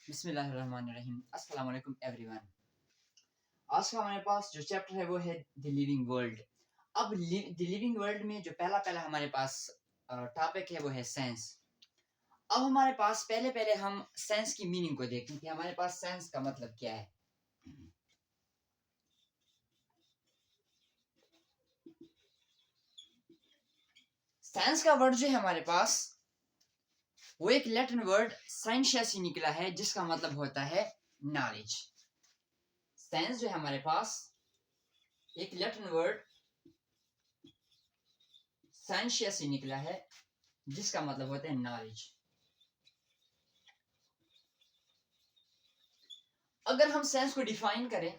बिस्मिल्लाहिर्रहमानिर्रहीम। अस्सलाम वालेकुम एवरीवन। आज का हमारे पास जो चैप्टर है वो है द लिविंग वर्ल्ड। अब द लिविंग वर्ल्ड में जो पहला पहला हमारे पास टॉपिक है वो है सेंस। अब हमारे पास पहले पहले हम सेंस की मीनिंग को देखें कि हमारे पास सेंस का मतलब क्या है। सेंस का वर्ड जो है हमारे पास वो एक लैटिन वर्ड साइंशिया से निकला है जिसका मतलब होता है नॉलेज। सेंस जो है हमारे पास एक लैटिन वर्ड साइंशिया से निकला है जिसका मतलब होता है नॉलेज। अगर हम सेंस को डिफाइन करें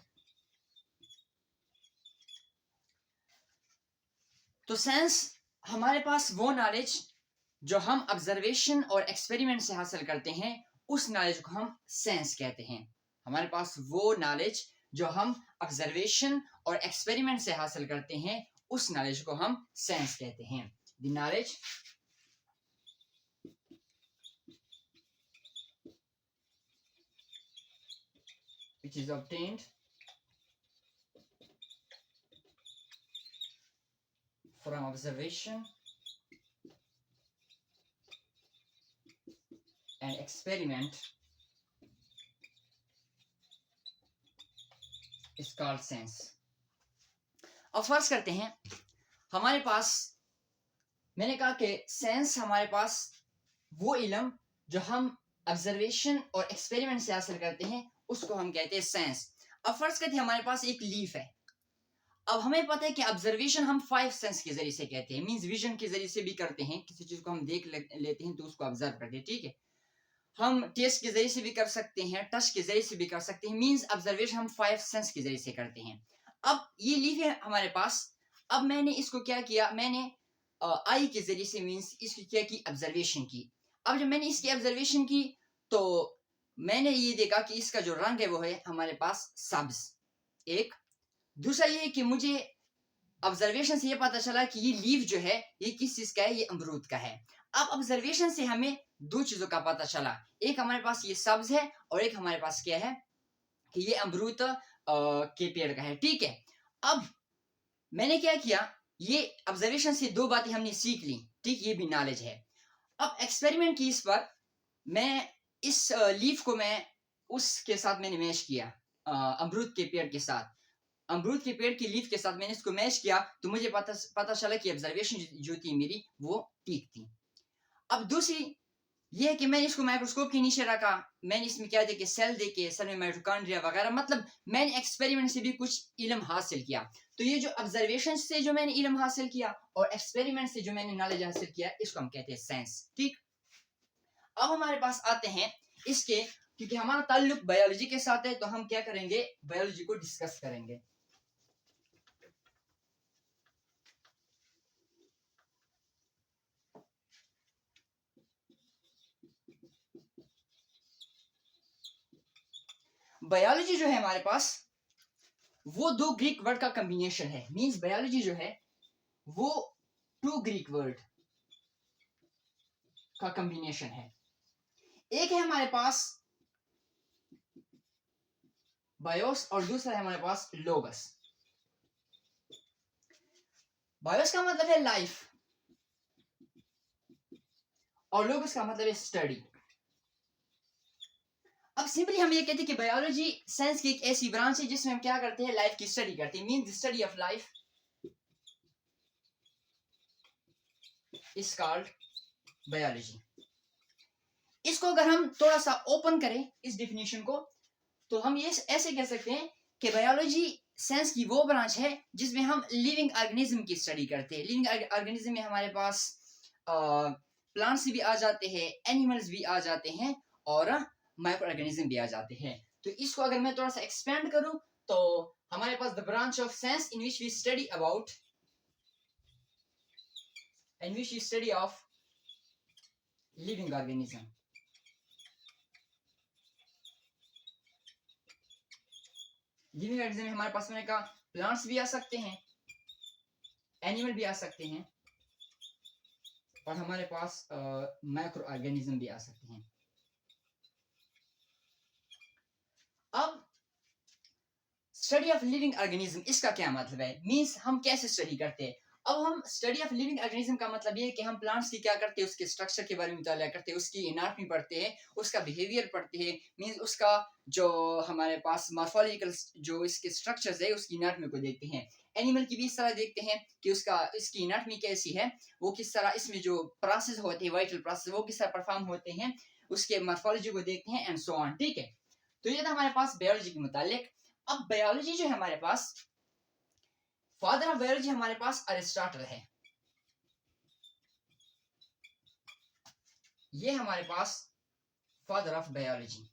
तो सेंस हमारे पास वो नॉलेज जो हम ऑब्जर्वेशन और एक्सपेरिमेंट से हासिल करते हैं उस नॉलेज को हम सेंस कहते हैं। हमारे पास वो नॉलेज जो हम ऑब्जर्वेशन और एक्सपेरिमेंट से हासिल करते हैं उस नॉलेज को हम सेंस कहते हैं। The knowledge which is obtained from observation and experiment is called sense। अब फर्ज करते हैं हमारे पास, मैंने कहा कि सेंस हमारे पास वो इल्म जो हम ऑब्जर्वेशन और एक्सपेरिमेंट से हासिल करते हैं उसको हम कहते हैं सेंस। अब फर्ज करते हैं हमारे पास एक लीफ है। अब हमें पता है कि ऑब्जर्वेशन हम 5 सेंस के जरिए से कहते हैं, मींस विजन के जरिए से भी करते हैं, किसी चीज को हम देख लेते हैं तो उसको ऑब्जर्व करते हैं, ठीक है। हम टेस्ट के जरिए से भी कर सकते हैं, टच के जरिए से भी कर सकते हैं, मींस ऑब्जर्वेशन हम 5 सेंस के जरिए से करते हैं। अब ये लीफ है हमारे पास। अब मैंने इसको क्या किया, मैंने आई के जरिए से मींस इसकी क्या की ऑब्जर्वेशन की। अब जब मैंने इसकी ऑब्जर्वेशन की तो मैंने ये देखा कि इसका जो रंग है वो है हमारे पास सब्ज। एक दूसरा ये कि मुझे ऑब्जर्वेशन से ये पता चला कि ये लीफ जो है ये किस चीज का है, ये अमरूद का है। अब ऑब्जर्वेशन से हमें दो चीजों का पता चला, एक हमारे पास ये सब्ज है और एक हमारे पास क्या है कि ये अमरूद के पेड़ का है, ठीक है। अब मैंने क्या किया, ये ऑब्जर्वेशन से दो बातें हमने सीख ली, ठीक, ये भी नॉलेज है। अब एक्सपेरिमेंट की इस पर मैं इस लीफ को मैं उसके साथ मैंने मैच किया, अमरूद के पेड़ के साथ, अमरूद के पेड़ की लीफ के साथ मैंने इसको मैच किया तो मुझे पता चला कि ऑब्जर्वेशन जो थी मेरी वो ठीक थी। अब दूसरी ये है कि मैंने इसको माइक्रोस्कोप के नीचे रखा, मैंने इसमें क्या देखे सेल देखे, सेल में माइटोकॉन्ड्रिया वगैरह, मतलब मैंने एक्सपेरिमेंट से भी कुछ इल्म हासिल किया। तो ये जो ऑब्जर्वेशन से जो मैंने इल्म हासिल किया और एक्सपेरिमेंट से जो मैंने नॉलेज हासिल किया इसको हम कहते हैं साइंस, ठीक। अब हमारे पास आते हैं इसके, क्योंकि हमारा ताल्लुक बायोलॉजी के साथ है तो हम क्या करेंगे, बायोलॉजी को डिस्कस करेंगे। बायोलॉजी जो है हमारे पास वो दो ग्रीक वर्ड का कॉम्बिनेशन है, मींस बायोलॉजी जो है वो 2 ग्रीक वर्ड का कॉम्बिनेशन है। एक है हमारे पास बायोस और दूसरा है हमारे पास लोगस। बायोस का मतलब है लाइफ और लोगस का मतलब है स्टडी। अब सिंपली हम ये कहते हैं कि बायोलॉजी साइंस की एक ऐसी ब्रांच है जिसमें हम क्या करते हैं, लाइफ की स्टडी करते हैं, means the study of life is called biology. इसको अगर हम थोड़ा सा ओपन करें इस डेफिनेशन को तो हम ये ऐसे कह सकते हैं कि बायोलॉजी साइंस की वो ब्रांच है जिसमें हम लिविंग ऑर्गेनिज्म की स्टडी करते हैं। लिविंग ऑर्गेनिज्म में हमारे पास प्लांट्स भी आ जाते हैं, एनिमल्स भी आ जाते हैं और माइक्रो ऑर्गेनिज्म भी आ जाते हैं। तो इसको अगर मैं थोड़ा सा एक्सपेंड करूं तो हमारे पास the branch of science in which we study about in which we study of living organism. Living organism में हमारे पास मैंने कहा प्लांट्स भी आ सकते हैं, एनिमल भी आ सकते हैं और हमारे पास माइक्रो ऑर्गेनिज्म भी आ सकते हैं। स्टडी ऑफ लिविंग ऑर्गेनिज्म, इसका क्या मतलब है? मींस हम कैसे स्टडी करते हैं? अब हम स्टडी ऑफ लिविंग ऑर्गेनिज्म का मतलब ये है कि हम प्लांट्स की क्या करते हैं, उसके स्ट्रक्चर के बारे में मुताला करते हैं, उसकी एनाटॉमी पढ़ते हैं, उसका बिहेवियर पढ़ते हैं, मींस उसका जो हमारे पास मॉर्फोलॉजिकल जो इसके स्ट्रक्चर्स है उसकी एनाटॉमी को देखते हैं। एनिमल की भी इस तरह देखते हैं कि उसका इसकी एनाटॉमी कैसी है, वो किस तरह इसमें जो प्रोसेस होते हैं, वाइटल प्रोसेस, वो किस तरह परफॉर्म होते हैं, उसके मॉर्फोलॉजी को देखते हैं एंड सो ऑन। ठीक है, तो ये था हमारे पास बायोलॉजी के मुतालिक। अब बायोलॉजी जो है हमारे पास, फादर ऑफ बायोलॉजी हमारे पास अरिस्टोटल है। ये हमारे पास फादर ऑफ बायोलॉजी।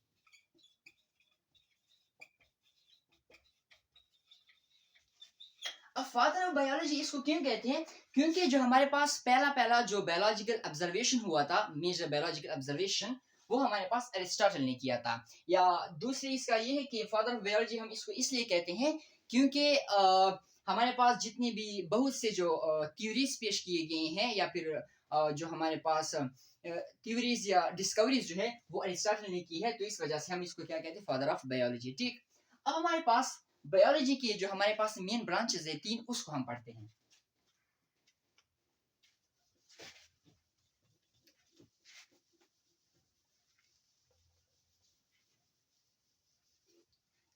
अब फादर ऑफ बायोलॉजी इसको क्यों कहते हैं? क्योंकि जो हमारे पास पहला पहला जो बायोलॉजिकल ऑब्जर्वेशन हुआ था, मेजर बायोलॉजिकल ऑब्जर्वेशन, वो हमारे पास अरिस्टोटल ने किया था। या दूसरी इसका ये है कि फादर ऑफ बायोलॉजी हम इसको इसलिए कहते हैं क्योंकि हमारे पास जितनी भी बहुत से जो थ्योरीज पेश किए गए हैं, या फिर जो हमारे पास थ्योरीज या डिस्कवरीज जो है वो अरिस्टोटल ने की है, तो इस वजह से हम इसको क्या कहते हैं, फादर ऑफ बायोलॉजी। ठीक, अब हमारे पास बायोलॉजी की जो हमारे पास मेन ब्रांचेस है तीन, उसको हम पढ़ते हैं।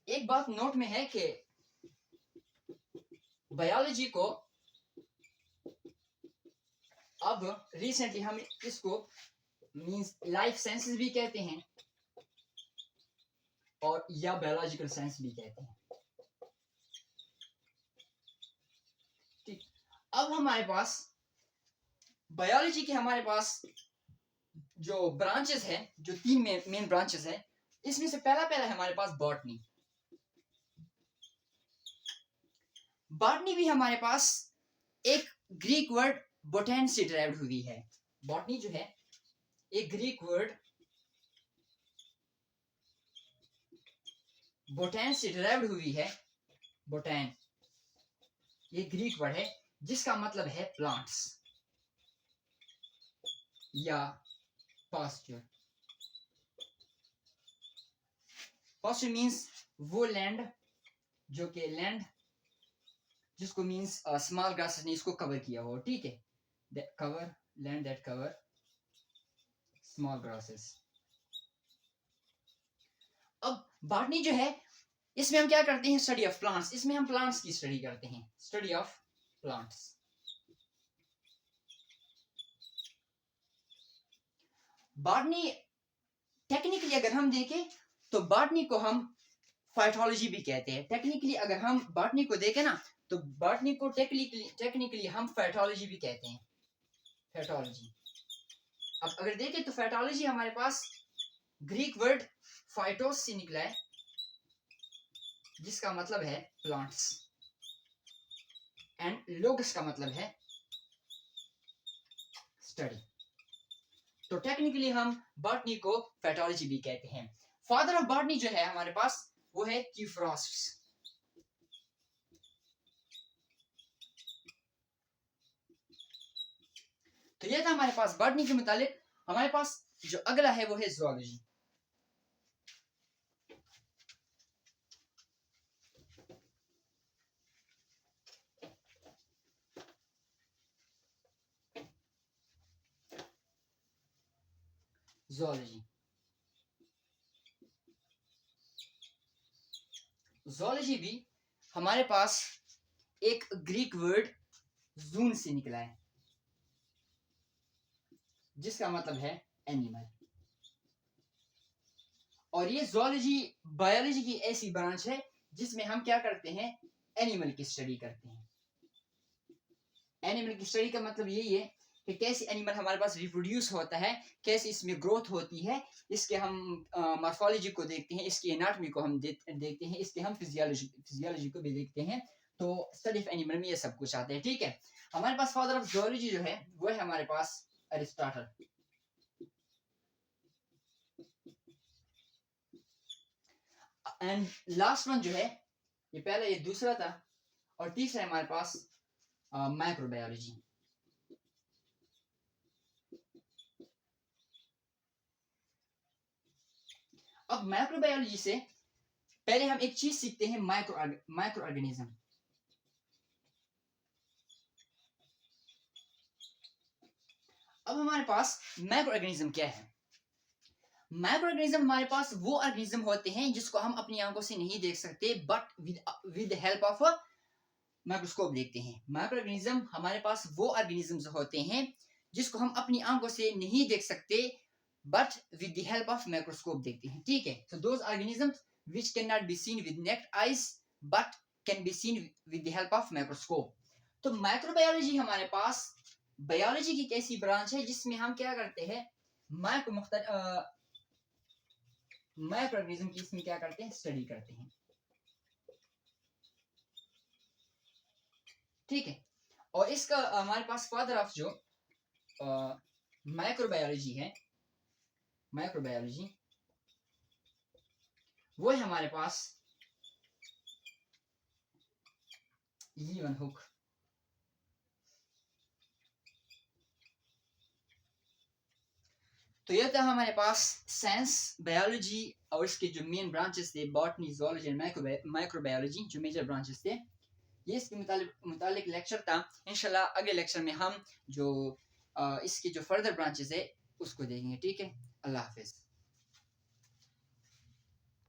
एक बात नोट में है कि बायोलॉजी को अब रिसेंटली हम इसको मींस लाइफ साइंसेस भी कहते हैं और या बायोलॉजिकल साइंस भी कहते हैं। ठीक, अब हमारे पास बायोलॉजी के हमारे पास जो ब्रांचेस है, जो तीन मेन ब्रांचेस है, इसमें से पहला पहला है हमारे पास बॉटनी। बॉटनी भी हमारे पास एक ग्रीक वर्ड बोटेन से डिराइव्ड हुई है। बॉटनी जो है एक ग्रीक वर्ड बोटेन से डिराइव्ड हुई है। बोटेन ये ग्रीक वर्ड है जिसका मतलब है प्लांट्स या पास्चर। पास्चर मींस वो लैंड जो कि लैंड जिसको मींस स्मॉल ग्रासेस ने इसको कवर किया हो। ठीक है, cover land that cover small grasses. अब बॉटनी जो है इसमें हम क्या करते हैं, स्टडी ऑफ प्लांट्स। इसमें हम प्लांट्स की स्टडी करते हैं, study of plants. Botany technically अगर हम देखें तो बॉटनी को हम फाइटोलॉजी भी कहते हैं। टेक्निकली अगर हम बॉटनी को देखें ना, तो बॉटनी को टेक्निकली हम फाइटोलॉजी भी कहते हैं, फाइटोलॉजी। अब अगर देखें तो फाइटोलॉजी हमारे पास ग्रीक वर्ड फाइटोस से निकला है जिसका मतलब है प्लांट्स, एंड लोगस का मतलब है स्टडी। तो टेक्निकली हम बॉटनी को फाइटोलॉजी भी कहते हैं। फादर ऑफ बॉटनी जो है हमारे पास वो है क्यूफ्रास्टस। तो ये था हमारे पास बॉटनी के मुतालिक। हमारे पास जो अगला है वो है ज़ूलॉजी। ज़ूलॉजी ज़ूलॉजी भी हमारे पास एक ग्रीक वर्ड जून से निकला है जिसका मतलब है एनिमल। और ये ज़ूलॉजी बायोलॉजी की ऐसी ब्रांच है जिसमें हम क्या करते हैं, एनिमल की स्टडी करते हैं। एनिमल की स्टडी का मतलब यही है कि कैसे एनिमल हमारे पास रिप्रोड्यूस होता है, कैसे इसमें ग्रोथ होती है, इसके हम मॉर्फोलॉजी को देखते हैं, इसकी एनाटॉमी को हम देखते हैं, इसके हम फिजियोलॉजी को भी देखते हैं। तो स्टडी ऑफ एनिमल में ये सब कुछ आता है। ठीक है, हमारे पास फादर ऑफ ज़ूलॉजी जो है वो है हमारे पास अरिस्टोटल। एंड लास्ट वन जो है, ये पहला ये दूसरा था, और तीसरा है हमारे पास माइक्रोबायोलॉजी। अब माइक्रोबायोलॉजी से पहले हम एक चीज सीखते हैं, माइक्रो ऑर्गेनिज्म। अब हमारे पास माइक्रो ऑर्गेनिज्म क्या है? माइक्रो ऑर्गेनिज्म हमारे पास वो ऑर्गेनिज्म होते हैं जिसको हम अपनी आंखों से नहीं देख सकते, but with help of microscope देखते हैं। माइक्रो ऑर्गेनिज्म हमारे पास वो ऑर्गेनिजम्स होते हैं जिसको हम अपनी आंखों से नहीं देख सकते, but with the help of microscope देखते हैं। ठीक है, so those organisms which can not be seen with naked eyes but can be seen with the help of microscope. तो माइक्रोबायोलॉजी हमारे पास बायोलॉजी की कैसी ब्रांच है जिसमें हम क्या करते हैं, माइक्रो ऑर्गेनिज्म की इसमें क्या करते हैं, स्टडी करते हैं। ठीक है, और इसका हमारे पास फादर ऑफ जो माइक्रोबायोलॉजी है, माइक्रोबायोलॉजी वो है हमारे पास लीवन हुक। तो यह था हमारे पास साइंस, बायोलॉजी और इसके जो मेन ब्रांचेस थे, बॉटनी, ज़ूलॉजी एंड माइक्रोबायोलॉजी, जो मेजर ब्रांचेस थे। ये इसके मुतालिक लेक्चर था। इंशाल्लाह अगले लेक्चर में हम जो इसके जो फर्दर ब्रांचेस है उसको देखेंगे। ठीक है, अल्लाह हाफिज।